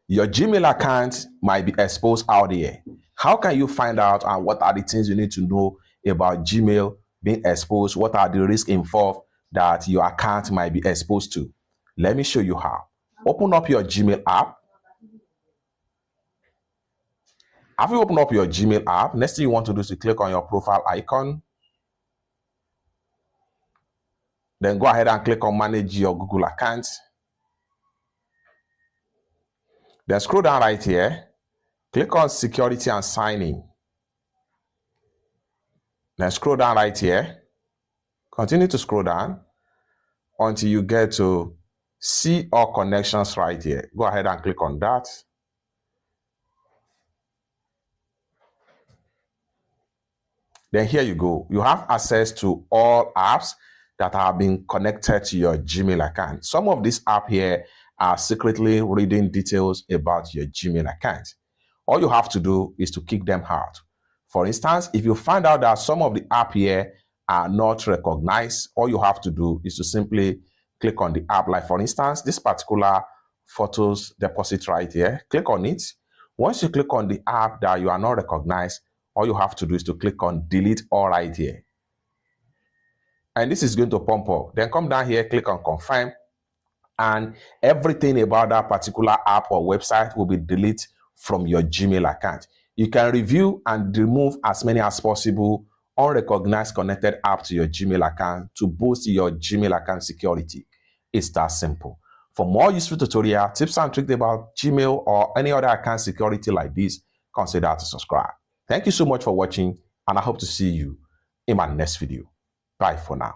Your Gmail account might be exposed out there. How can you find out, and what are the things you need to know about Gmail being exposed? What are the risks involved that your account might be exposed to? Let me show you how. Open up your Gmail app. After you open up your Gmail app, next thing you want to do is to click on your profile icon. Then go ahead and click on manage your Google account. Then scroll down right here. Click on security and sign in. Then scroll down right here. Continue to scroll down until you get to see all connections right here. Go ahead and click on that. Then here you go. You have access to all apps that have been connected to your Gmail account. Some of these apps here are secretly reading details about your Gmail account. All you have to do is to kick them out. For instance, if you find out that some of the apps here are not recognized, all you have to do is to simply click on the app. Like for instance, this particular photos deposit right here, click on it. Once you click on the app that you are not recognized, all you have to do is to click on delete all right here. And this is going to pump up. Then come down here, click on confirm, and everything about that particular app or website will be deleted from your Gmail account. You can review and remove as many as possible unrecognized connected apps to your Gmail account to boost your Gmail account security. It's that simple. For more useful tutorial, tips and tricks about Gmail or any other account security like this, consider to subscribe. Thank you so much for watching, and I hope to see you in my next video. Bye for now.